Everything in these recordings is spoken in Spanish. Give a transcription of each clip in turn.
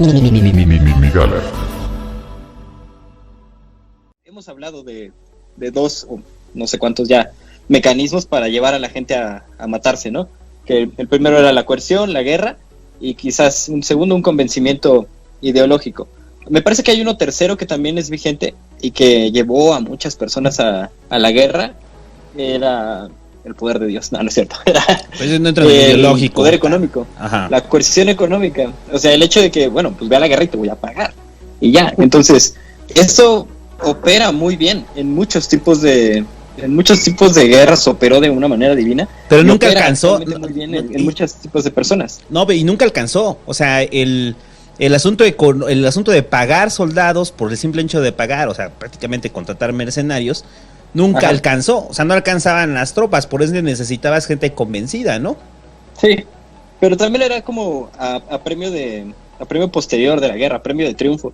Gala. Hemos hablado de dos, o no sé cuántos ya, mecanismos para llevar a la gente a matarse, ¿no? Que el primero era la coerción, la guerra, y quizás un segundo, un convencimiento ideológico. Me parece que hay uno tercero que también es vigente y que llevó a muchas personas a la guerra. Era el poder de Dios. No, no es cierto. Pues no entra en el ideológico. Poder económico. Ajá. La coerción económica. O sea, el hecho de que, bueno, pues ve a la guerra y te voy a pagar. Y ya. Entonces, esto opera muy bien en muchos tipos de guerras, operó de una manera divina. Pero nunca alcanzó. Muy bien en muchos tipos de personas. No, y nunca alcanzó. O sea, el asunto de pagar soldados por el simple hecho de pagar, o sea, prácticamente contratar mercenarios, nunca alcanzó. O sea, no alcanzaban las tropas, por eso necesitabas gente convencida, ¿no? Sí, pero también era como a premio posterior de la guerra, premio de triunfo.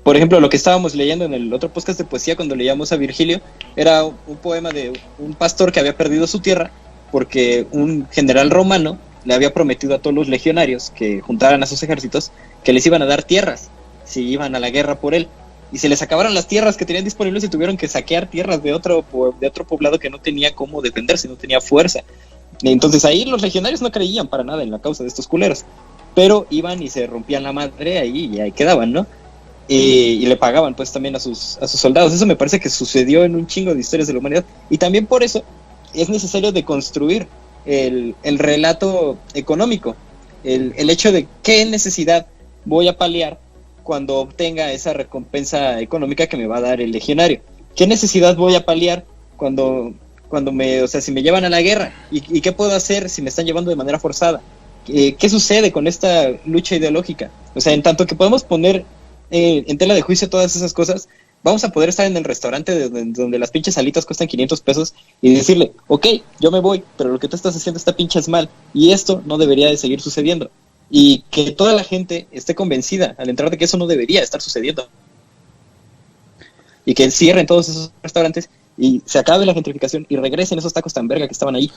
Por ejemplo, lo que estábamos leyendo en el otro podcast de poesía cuando leíamos a Virgilio, era un poema de un pastor que había perdido su tierra porque un general romano le había prometido a todos los legionarios que juntaran a sus ejércitos que les iban a dar tierras si iban a la guerra por él. Y se les acabaron las tierras que tenían disponibles y tuvieron que saquear tierras de otro poblado que no tenía cómo defenderse, no tenía fuerza. Y entonces ahí los legionarios no creían para nada en la causa de estos culeros, pero iban y se rompían la madre ahí y ahí quedaban, ¿no? Y le pagaban pues también a sus soldados. Eso me parece que sucedió en un chingo de historias de la humanidad, y también por eso es necesario deconstruir el relato económico, el hecho de qué necesidad voy a paliar cuando obtenga esa recompensa económica que me va a dar el legionario. ¿Qué necesidad voy a paliar cuando si me llevan a la guerra? ¿Y qué puedo hacer si me están llevando de manera forzada? ¿Qué sucede con esta lucha ideológica? O sea, en tanto que podemos poner en tela de juicio todas esas cosas, vamos a poder estar en el restaurante donde las pinches alitas cuestan 500 pesos y decirle, ok, yo me voy, pero lo que tú estás haciendo está pinches mal y esto no debería de seguir sucediendo. Y que toda la gente esté convencida al entrar de que eso no debería estar sucediendo. Y que cierren todos esos restaurantes y se acabe la gentrificación y regresen esos tacos tan verga que estaban ahí.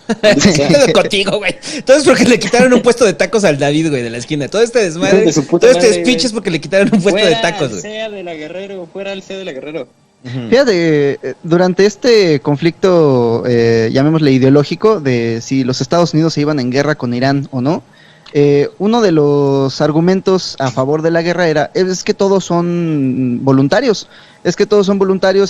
Contigo, güey. Todo es porque le quitaron un puesto de tacos al David, güey, de la esquina. Todo este desmadre, todo este speech es porque le quitaron un puesto de tacos, güey. Fuera el CEO de la Guerrero. Fíjate, durante este conflicto, llamémosle ideológico, de si los Estados Unidos se iban en guerra con Irán o no, uno de los argumentos a favor de la guerra es que todos son voluntarios,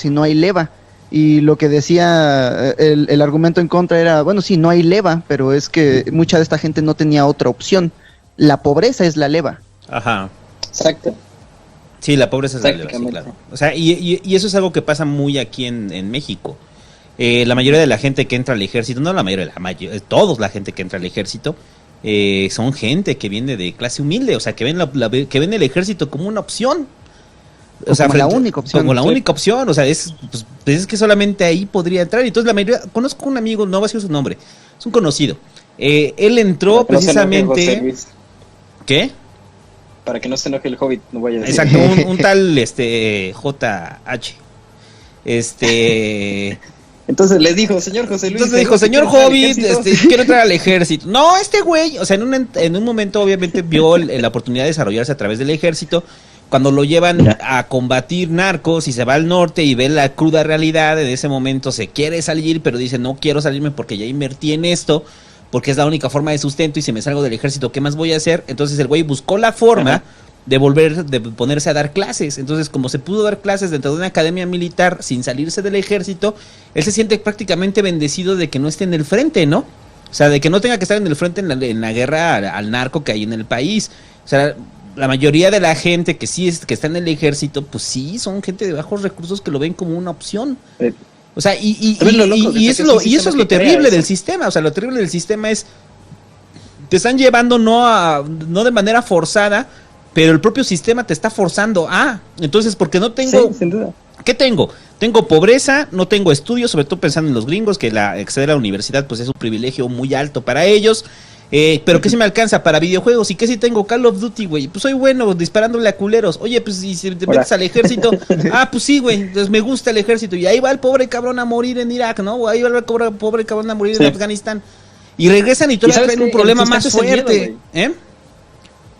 y no hay leva. Y lo que decía el argumento en contra era, bueno, sí, no hay leva, pero es que mucha de esta gente no tenía otra opción. La pobreza es la leva. Ajá. Exacto. Sí, la pobreza es la leva, sí, claro. O sea, y eso es algo que pasa muy aquí en México. La mayoría de la gente que entra al ejército, no la mayoría, todos la gente que entra al ejército, son gente que viene de clase humilde, o sea, que ven el ejército como una opción. O sea, como la única opción. Como la única opción, o sea, es que solamente ahí podría entrar. Y entonces la mayoría, conozco un amigo, no va a decir su nombre, es un conocido. Él entró precisamente... ¿Qué? Para que no se enoje el Hobbit, no vaya a decir. Exacto, un tal JH. Entonces le dijo, señor José Luis. Entonces le dijo, señor Hobbit, quiero entrar al ejército. No, este güey, o sea, en un momento obviamente vio la oportunidad de desarrollarse a través del ejército. Cuando lo llevan a combatir narcos y se va al norte y ve la cruda realidad, en ese momento se quiere salir, pero dice, no quiero salirme porque ya invertí en esto, porque es la única forma de sustento y si me salgo del ejército, ¿qué más voy a hacer? Entonces el güey buscó la forma de ponerse a dar clases. Entonces, como se pudo dar clases dentro de una academia militar sin salirse del ejército, él se siente prácticamente bendecido de que no esté en el frente, ¿no? O sea, de que no tenga que estar en el frente en la guerra al narco que hay en el país. O sea, la mayoría de la gente que que está en el ejército, pues sí, son gente de bajos recursos que lo ven como una opción. O sea, y eso es lo terrible del sistema. O sea, lo terrible del sistema es te están llevando no de manera forzada, pero el propio sistema te está forzando entonces, porque no tengo... Sí, sin duda. ¿Qué tengo? Tengo pobreza, no tengo estudios, sobre todo pensando en los gringos, que acceder a la universidad pues es un privilegio muy alto para ellos. Pero ¿qué si me alcanza para videojuegos? ¿Y qué si tengo Call of Duty, güey? Pues soy bueno disparándole a culeros. Oye, pues si te metes al ejército, pues sí, güey, pues me gusta el ejército. Y ahí va el pobre cabrón a morir en Irak, ¿no? O ahí va el pobre cabrón a morir en Afganistán. Y regresan y todavía traen un problema más fuerte.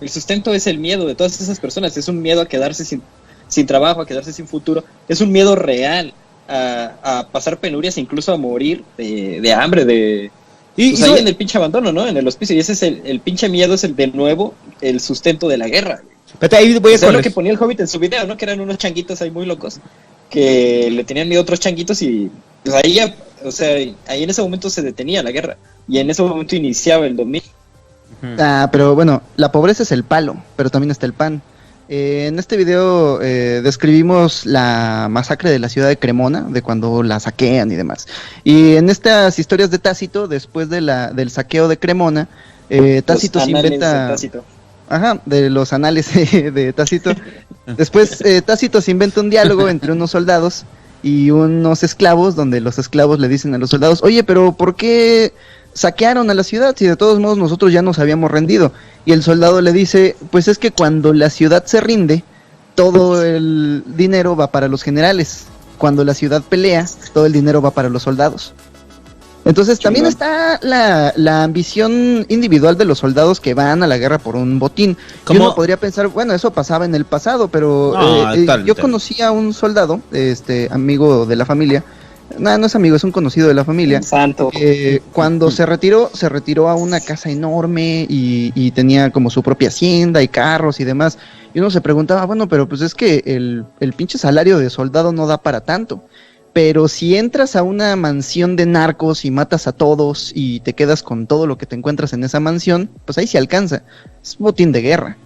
El sustento es el miedo de todas esas personas, es un miedo a quedarse sin trabajo, a quedarse sin futuro, es un miedo real a pasar penurias, incluso a morir de hambre, pues ahí en el pinche abandono, ¿no? En el hospicio, y ese es el pinche miedo, es de nuevo el sustento de la guerra. Pero ahí voy a lo que ponía el Hobbit en su video, ¿no? Que eran unos changuitos ahí muy locos, que le tenían miedo a otros changuitos y pues ahí ya, o sea, ahí en ese momento se detenía la guerra y en ese momento iniciaba el dominio. Pero bueno, la pobreza es el palo, pero también está el pan. En este video describimos la masacre de la ciudad de Cremona, de cuando la saquean y demás. Y en estas historias de Tácito, después del saqueo de Cremona, Tácito se inventa... de los anales de Tácito. Después Tácito se inventa un diálogo entre unos soldados y unos esclavos, donde los esclavos le dicen a los soldados, oye, pero ¿por qué saquearon a la ciudad si de todos modos nosotros ya nos habíamos rendido? Y el soldado le dice, pues es que cuando la ciudad se rinde, todo el dinero va para los generales. Cuando la ciudad pelea, todo el dinero va para los soldados. Entonces también está la ambición individual de los soldados que van a la guerra por un botín. Y uno podría pensar, bueno, eso pasaba en el pasado, pero yo conocí a un soldado, amigo de la familia. No es amigo, es un conocido de la familia. Santo. Cuando se retiró a una casa enorme y tenía como su propia hacienda y carros y demás. Y uno se preguntaba, bueno, pero pues es que el pinche salario de soldado no da para tanto. Pero si entras a una mansión de narcos y matas a todos y te quedas con todo lo que te encuentras en esa mansión, pues ahí se alcanza. Es botín de guerra.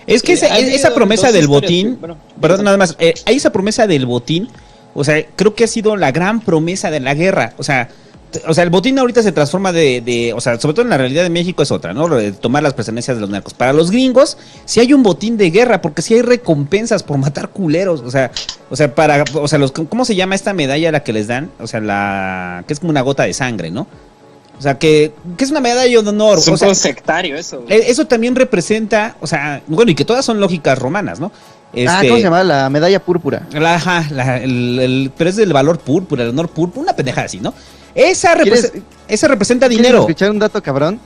Es que esa promesa del botín, perdón, nada más, esa promesa del botín, o sea, creo que ha sido la gran promesa de la guerra. O sea, el botín ahorita se transforma o sea, sobre todo en la realidad de México es otra, ¿no? Lo de tomar las pertenencias de los narcos. Para los gringos, sí hay un botín de guerra, porque sí hay recompensas por matar culeros. O sea, ¿cómo se llama esta medalla a la que les dan? O sea, que es como una gota de sangre, ¿no? O sea, que es una medalla de honor. Es un poco sectario eso. Eso también representa, o sea, bueno, y que todas son lógicas romanas, ¿no? ¿Cómo se llama? La medalla púrpura. Pero es del valor púrpura, el honor púrpura, una pendejada así, ¿no? Esa representa dinero. ¿Quieres escuchar un dato cabrón?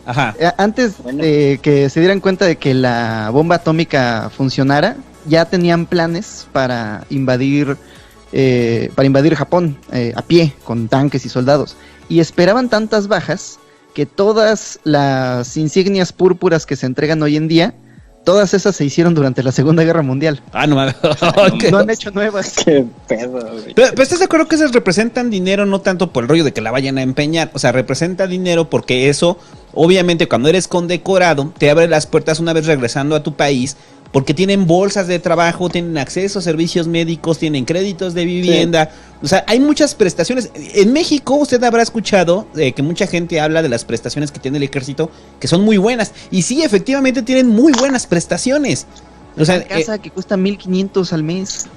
Ajá. Antes de que se dieran cuenta de que la bomba atómica funcionara, ya tenían planes para invadir Japón a pie, con tanques y soldados. Y esperaban tantas bajas que todas las insignias púrpuras que se entregan hoy en día, todas esas se hicieron durante la Segunda Guerra Mundial. No mames. No han hecho nuevas. Qué pedo, güey. Pero ¿estás de acuerdo que esas representan dinero no tanto por el rollo de que la vayan a empeñar? O sea, representa dinero porque eso, obviamente, cuando eres condecorado, te abre las puertas una vez regresando a tu país, porque tienen bolsas de trabajo, tienen acceso a servicios médicos, tienen créditos de vivienda. Sí. O sea, hay muchas prestaciones. En México usted habrá escuchado que mucha gente habla de las prestaciones que tiene el ejército, que son muy buenas. Y sí, efectivamente tienen muy buenas prestaciones. O sea, casa que cuesta 1,500 al mes.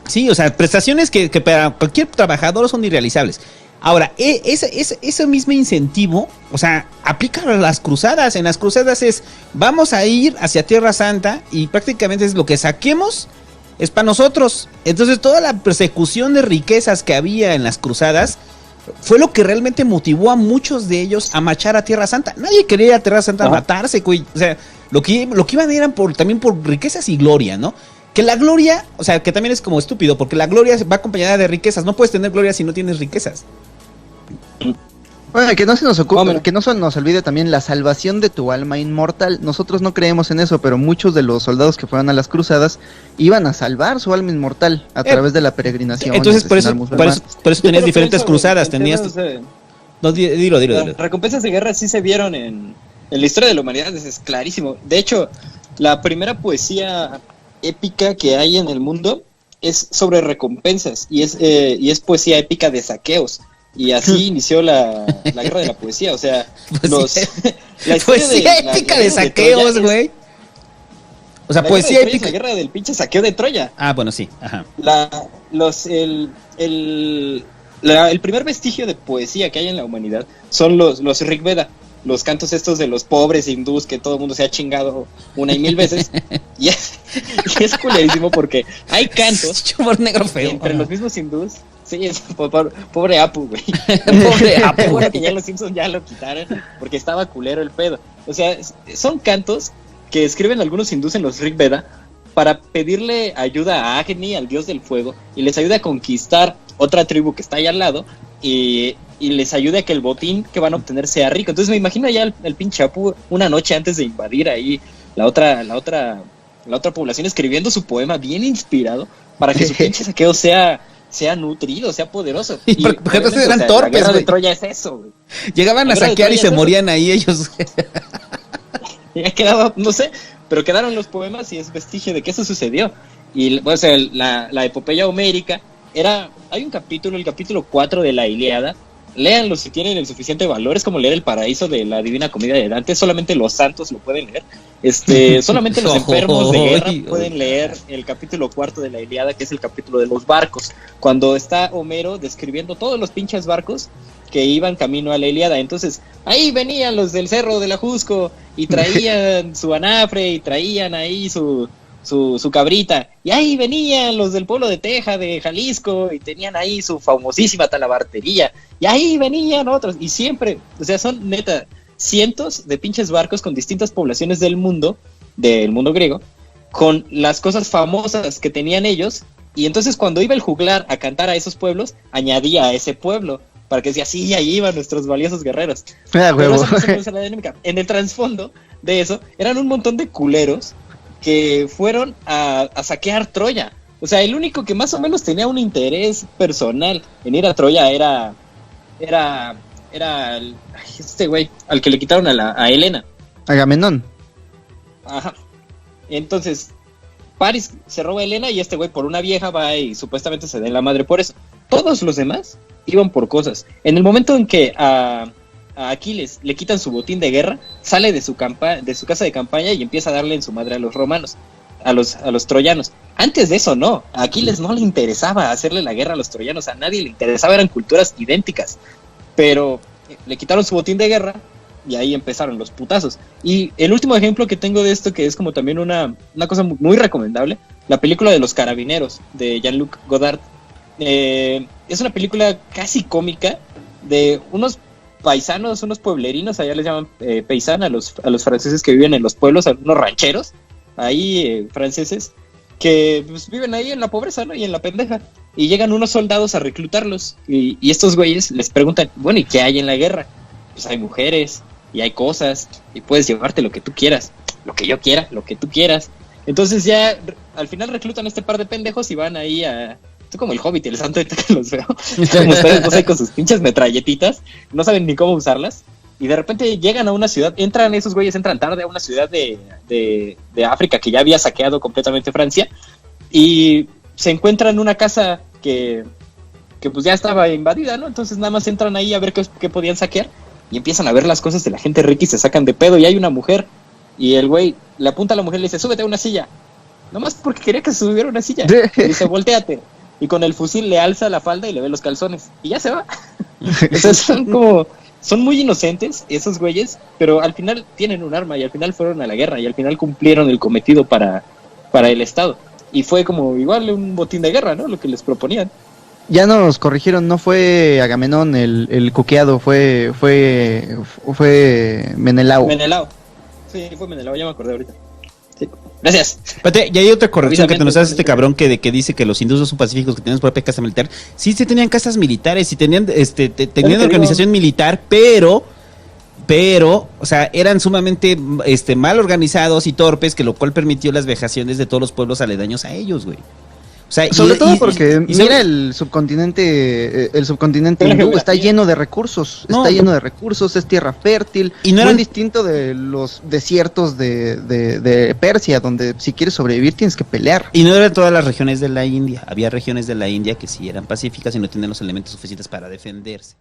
Sí, o sea, prestaciones que para cualquier trabajador son irrealizables. Ahora, ese mismo incentivo, o sea, aplica a las cruzadas. En las cruzadas vamos a ir hacia Tierra Santa y prácticamente es lo que saquemos, es para nosotros. Entonces, toda la persecución de riquezas que había en las cruzadas fue lo que realmente motivó a muchos de ellos a marchar a Tierra Santa. Nadie quería ir a Tierra Santa a matarse, güey. O sea, lo que iban eran también por riquezas y gloria, ¿no? Que la gloria, o sea, que también es como estúpido, porque la gloria va acompañada de riquezas. No puedes tener gloria si no tienes riquezas. Bueno, que no se nos ocupe, que no se nos olvide también la salvación de tu alma inmortal. Nosotros no creemos en eso, pero muchos de los soldados que fueron a las cruzadas iban a salvar su alma inmortal a través de la peregrinación. Entonces, por eso tenías diferentes cruzadas. Dilo. Las recompensas de guerra sí se vieron en la historia de la humanidad, es clarísimo. De hecho, la primera poesía épica que hay en el mundo es sobre recompensas y es poesía épica de saqueos. Y así inició la guerra de la poesía, o sea, la poesía épica de saqueos, güey. O sea, poesía épica. La guerra del pinche saqueo de Troya. Bueno, sí, ajá. El primer vestigio de poesía que hay en la humanidad son los Rigveda, los cantos estos de los pobres hindús que todo el mundo se ha chingado 1 y 1000 veces. y es culerísimo porque hay cantos chumor negro feo entre los mismos hindús. Sí, es pobre Apu, güey. Pobre Apu. Seguro que ya los Simpsons ya lo quitaron porque estaba culero el pedo. O sea, son cantos que escriben algunos hindúes en los Rig Veda para pedirle ayuda a Agni, al dios del fuego, y les ayuda a conquistar otra tribu que está ahí al lado, y les ayuda a que el botín que van a obtener sea rico. Entonces me imagino ya el pinche Apu una noche antes de invadir ahí la otra población, escribiendo su poema bien inspirado para que su pinche saqueo sea nutrido, sea poderoso. Y porque entonces eran torpes, la guerra güey. de Troya es eso, güey. Llegaban a saquear y se morían ahí ellos. Ya quedaba, no sé, pero quedaron los poemas y es vestigio de que eso sucedió. Y o sea, la epopeya homérica hay un capítulo, el capítulo 4 de la Ilíada. Léanlo si tienen el suficiente valor, es como leer el paraíso de la Divina Comedia de Dante, solamente los santos lo pueden leer. Solamente los enfermos de guerra pueden leer el capítulo 4 de la Ilíada, que es el capítulo de los barcos, cuando está Homero describiendo todos los pinches barcos que iban camino a la Ilíada. Entonces, ahí venían los del cerro de la Jusco y traían su anafre y traían ahí su cabrita, y ahí venían los del pueblo de Teja, de Jalisco, y tenían ahí su famosísima talabartería, y ahí venían otros, y siempre, o sea, son neta cientos de pinches barcos con distintas poblaciones del mundo griego, con las cosas famosas que tenían ellos, y entonces cuando iba el juglar a cantar a esos pueblos, añadía a ese pueblo, para que decía, sí, ahí iban nuestros valiosos guerreros. En el trasfondo de eso, eran un montón de culeros que fueron a saquear Troya. O sea, el único que más o menos tenía un interés personal en ir a Troya era este güey, al que le quitaron a Helena. Agamenón. Ajá. Entonces, Paris se roba a Helena y este güey por una vieja va y supuestamente se da en la madre por eso. Todos los demás iban por cosas. En el momento en que a Aquiles le quitan su botín de guerra, sale de su casa de campaña y empieza a darle en su madre a los romanos, a los troyanos. Antes de eso no, a Aquiles no le interesaba hacerle la guerra a los troyanos, a nadie le interesaba, eran culturas idénticas, pero le quitaron su botín de guerra y ahí empezaron los putazos. Y el último ejemplo que tengo de esto, que es como también una cosa muy recomendable, la película de Los Carabineros de Jean-Luc Godard. Es una película casi cómica de unos paisanos, unos pueblerinos, allá les llaman paisans a los franceses que viven en los pueblos, unos rancheros ahí franceses que pues, viven ahí en la pobreza, ¿no? Y en la pendeja, y llegan unos soldados a reclutarlos y estos güeyes les preguntan, bueno, ¿y qué hay en la guerra? Pues hay mujeres y hay cosas y puedes llevarte lo que tú quieras, lo que yo quiera, lo que tú quieras. Entonces ya al final reclutan a este par de pendejos y van ahí como el Hobbit y el Santo, ahorita que los veo, como ustedes dos ahí con sus pinches metralletitas, no saben ni cómo usarlas, y de repente llegan a una ciudad, esos güeyes entran tarde a una ciudad de África que ya había saqueado completamente Francia, y se encuentran una casa que pues ya estaba invadida, ¿no? Entonces nada más entran ahí a ver qué podían saquear, y empiezan a ver las cosas de la gente rica y se sacan de pedo, y hay una mujer, y el güey le apunta a la mujer y le dice, súbete a una silla, nomás porque quería que se subiera a una silla, y dice, volteate. Y con el fusil le alza la falda y le ve los calzones. Y ya se va. Entonces son muy inocentes esos güeyes, pero al final tienen un arma y al final fueron a la guerra y al final cumplieron el cometido para el Estado. Y fue como igual un botín de guerra, ¿no? Lo que les proponían. Ya nos corrigieron, no fue Agamenón el cuqueado, fue Menelao. Menelao. Sí, fue Menelao, ya me acordé ahorita. Sí. Gracias. Espérate, y hay otra corrección que nos hace este cabrón que dice que los hindúes no son pacíficos, que tenían su propia casa militar. Sí, tenían casas militares, sí tenían organización militar, pero, o sea, eran sumamente mal organizados y torpes, que lo cual permitió las vejaciones de todos los pueblos aledaños a ellos, güey. O sea, sobre todo porque mira el subcontinente hindú está lleno de recursos, es tierra fértil, y no muy distinto de los desiertos de Persia, donde si quieres sobrevivir tienes que pelear. Y no eran todas las regiones de la India, había regiones de la India que sí eran pacíficas y no tenían los elementos suficientes para defenderse.